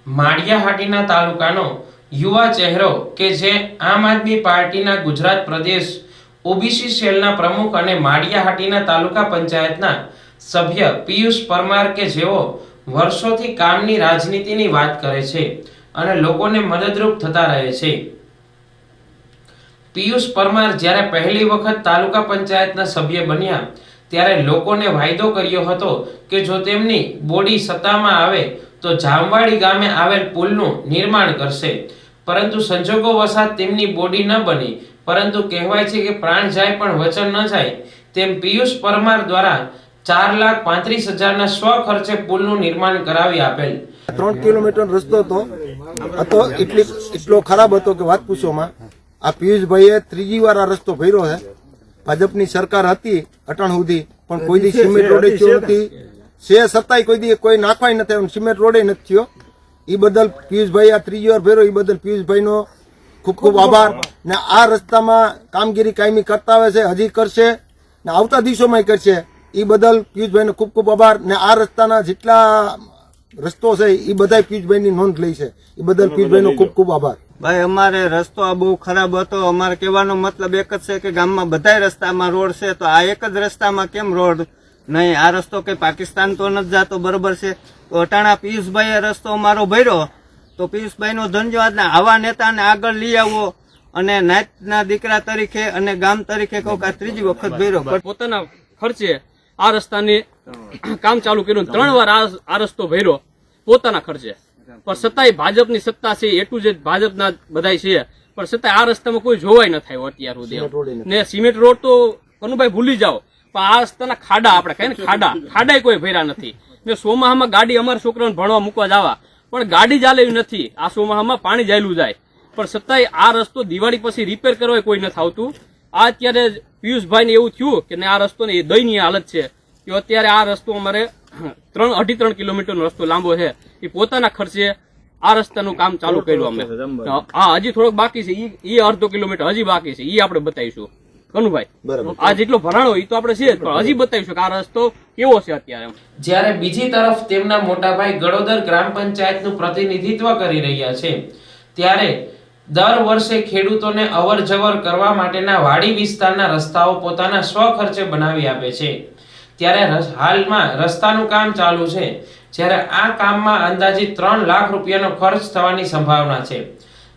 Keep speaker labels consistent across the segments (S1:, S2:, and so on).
S1: માળિયાહાટીના તાલુકાનો યુવા ચહેરો કે જે આમ આદમી પાર્ટીના ગુજરાત પ્રદેશ ઓબીસી સેલના પ્રમુખ અને માળિયાહાટીના તાલુકા પંચાયતના સભ્ય પિયુષ પરમાર કે જેઓ વર્ષોથી કામની રાજનીતિની વાત કરે છે અને લોકોને મદદરૂપ થતા રહે છે। પિયુષ પરમાર જ્યારે પહેલી વખત તાલુકા પંચાયતના સભ્ય બન્યા ત્યારે લોકોને વાયદો કર્યો હતો કે જો તેમની બોડી સત્તામાં આવે તો જામવાડી ગામે આવેલ પુલનું નિર્માણ કરશે, પરંતુ સંજોગો વસાત તેમની બોડી ન બની। પરંતુ કહેવાય છે કે પ્રાણ જાય પણ વચન ન જાય, તેમ પિયુષ પરમાર દ્વારા 4,35,000ના સ્વ ખર્ચે પુલનું નિર્માણ કરાવી આપેલ।
S2: 3 કિલોમીટર રસ્તો હતો એટલો ખરાબ હતો કે વાત પૂછોમાં। આ પિયુષભાઈએ ત્રીજી વાર આ રસ્તો ભર્યો છે। ભાજપની સરકાર હતી અટાણ સુધી, પણ કોઈ દી સિમેન્ટ રોડે થયો નથી, છે છતાંય કોઈ દી કોઈ નાખવાય નથી, સિમેન્ટ રોડે નથી થયો। એ બદલ પિયુષભાઈ આ ત્રીજી વાર ભર્યો, એ બદલ પિયુષભાઈનો ખૂબ ખૂબ આભાર। ને આ રસ્તામાં કામગીરી કાયમી કરતા આવે છે, હજી કરશે ને આવતા દિવસોમાં કરશે। એ બદલ પિયુષભાઈનો ખૂબ ખૂબ આભાર। ને આ રસ્તાના જેટલા રસ્તો છે એ બધા પિયુષભાઈની નોંધ લઈ છે, એ બદલ પિયુષભાઈનો ખૂબ ખૂબ આભાર।
S3: ભાઈ અમારે રસ્તો આ બહુ ખરાબ હતો। અમારે કહેવાનો મતલબ એક જ છે કે ગામમાં બધા રસ્તામાં રોડ છે, તો આ એક જ રસ્તામાં કેમ રોડ નહીં? આ રસ્તો કે પાકિસ્તાન તો નથી જતો, બરોબર છે? તો અટાણા પિયુષભાઈએ રસ્તો અમારો ભર્યો, તો પિયુષભાઈનો ધન્યવાદ ને આવા નેતાને આગળ લઈ આવો। અને નાતના દીકરા તરીકે અને ગામ તરીકે કહું કે ત્રીજી વખત ભર્યો।
S4: પોતાના ખર્ચે આ રસ્તાને કામ ચાલુ કર્યું, 3 વાર આ રસ્તો ભર્યો પોતાના ખર્ચે, પણ છતાંય ભાજપની સત્તા છે, એટલું જ ભાજપના બધાય છે, પણ છતાંય આ રસ્તામાં કોઈ જોવાય ન થાય અત્યાર સુધી। ને સિમેન્ટ રોડ તો કનુભાઈ ભૂલી જાઓ, પણ આ રસ્તાના ખાડા આપણે કહીએ ને ખાડા કોઈ ભર્યા નથી। ને સોમાહામાં ગાડી અમારા છોકરાઓને ભણવા મૂકવા જવા, પણ ગાડી ચાલે એવી નથી। આ સોમાહામાં પાણી જાયેલું જાય, પણ છતાંય આ રસ્તો દિવાળી પછી રિપેર કરવા કોઈ નથી આવતું। આ અત્યારે પિયુષભાઈને એવું થયું કે આ રસ્તો ને દયનીય હાલત છે કે અત્યારે આ રસ્તો અમારે 2.5-3 કિલોમીટરનો રસ્તો લાંબો છે, એ પોતાના ખર્ચે આ રસ્તાનું કામ ચાલુ કર્યું અમે। હા, હજી થોડોક બાકી છે, એ 1/2 કિલોમીટર હજી બાકી છે, એ આપણે બતાવીશું કનુભાઈ। આ જેટલો ભરાણો એ તો આપણે છે, પણ હજી બતાવીશું કે આ રસ્તો કેવો છે અત્યારે।
S1: જ્યારે બીજી તરફ તેમના મોટાભાઈ ગળોદર ગ્રામ પંચાયતનું પ્રતિનિધિત્વ કરી રહ્યા છે, ત્યારે દર વર્ષે ખેડૂતોને અવર જવર કરવા માટેના વાડી વિસ્તારના રસ્તાઓ પોતાના સ્વ ખર્ચે બનાવી આપે છે। ત્યારે હાલમાં રસ્તાનું કામ ચાલુ છે, જ્યારે આ કામમાં અંદાજિત 3 લાખ રૂપિયાનો ખર્ચ થવાની સંભાવના છે।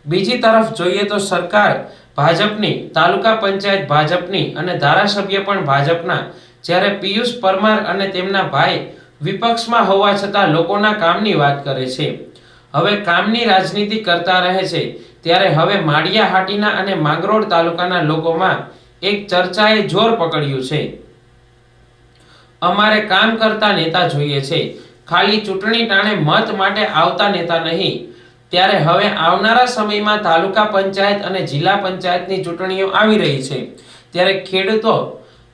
S1: બીજી તરફ જોઈએ તો સરકાર ભાજપની, તાલુકા પંચાયત ભાજપની અને ધારાસભ્ય પણ ભાજપના, જ્યારે પિયુષ પરમાર અને તેમના ભાઈ વિપક્ષમાં હોવા છતાં લોકોના કામની વાત કરે છે, હવે કામની રાજનીતિ કરતા રહે છે। ત્યારે હવે માળિયાહાટીના અને માંગરોળ તાલુકાના લોકોમાં એક ચર્ચાએ જોર પકડ્યું છે। અમારે કામ કરતા નેતા જોઈએ છે, ખાલી ચૂંટણી ટાણે મત માટે આવતા નેતા નહીં। ત્યારે હવે આવનારા સમયમાં તાલુકા પંચાયત અને જિલ્લા પંચાયતની ચૂંટણીઓ આવી રહી છે, ત્યારે ખેડૂતો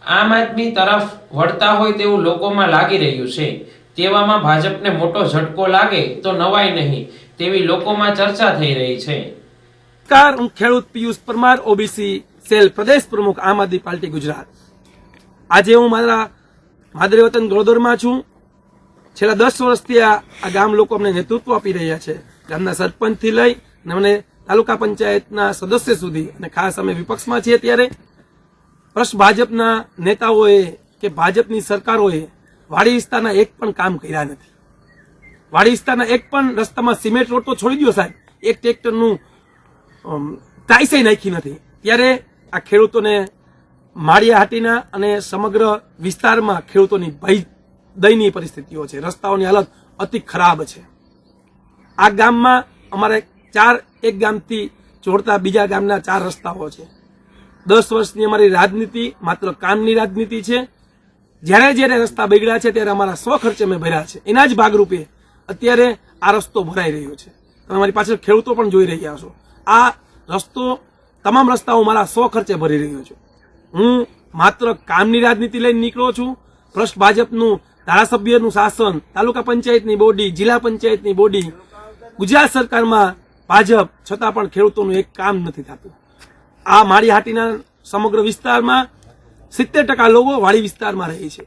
S1: આમ આદમી તરફ વળતા હોય તેવું લોકોમાં લાગી રહ્યું છે। તેવામાં ભાજપને મોટો ઝટકો લાગે તો નવાઈ નહીં તેવી લોકોમાં ચર્ચા થઈ રહી છે।
S5: નમસ્કાર, હું ખેડૂત પિયુષ પરમાર, ઓબીસી સેલ પ્રદેશ પ્રમુખ, આમ આદમી પાર્ટી ગુજરાત। આજે હું મારા માદરે વતન ગળોદરમાં છું। છેલ્લા 10 વર્ષથી આ ગામ લોકો અમને નેતૃત્વ આપી રહ્યા છે, ગામના સરપંચથી લઈ અને મને તાલુકા પંચાયતના સદસ્ય સુધી, અને ખાસ અમે વિપક્ષમાં છીએ ત્યારે પ્રશ્ન ભાજપના નેતાઓએ કે ભાજપની સરકારોએ વાડી વિસ્તારના એક પણ કામ કર્યા નથી। વાડી વિસ્તારના એક પણ રસ્તામાં સિમેન્ટ રોડ તો છોડી દો સાહેબ, એક ટ્રેક્ટરનું ટાઈસે નાખી નથી। ત્યારે આ ખેડૂતોને માળિયાહાટીના અને સમગ્ર વિસ્તારમાં ખેડૂતોની દયનીય પરિસ્થિતિઓ છે, રસ્તાઓની હાલત અતિ ખરાબ છે। આ ગામમાં અમારે એક ગામથી જોડતા બીજા ગામના 4 રસ્તાઓ છે। 10 વર્ષની અમારી રાજનીતિ માત્ર કામની રાજનીતિ છે। જ્યારે રસ્તા બગડ્યા છે ત્યારે અમારા સ્વ ખર્ચે અમે ભર્યા છે, એના જ ભાગરૂપે અત્યારે આ રસ્તો ભરાઈ રહ્યો છે। તમે અમારી પાછળ ખેડૂતો પણ જોઈ રહ્યા છો। આ રસ્તો, તમામ રસ્તાઓ મારા સ્વ ખર્ચે ભરી રહ્યો છું। હું માત્ર કામની રાજનીતિ લઈને નીકળ્યો છું। ભ્રષ્ટ ભાજપનું ધારાસભ્યનું શાસન, તાલુકા પંચાયતની બોડી, જિલ્લા પંચાયતની બોડી, ગુજરાત સરકારમાં ભાજપ, છતાં પણ ખેડૂતોનું એક કામ નથી થતું। આ માળિયાહાટીના સમગ્ર વિસ્તારમાં 70% લોકો વાડી વિસ્તારમાં રહે છે,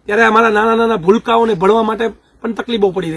S5: ત્યારે અમારા નાના ભૂલકાઓને ભણવા માટે પણ તકલીફો પડી રહી છે।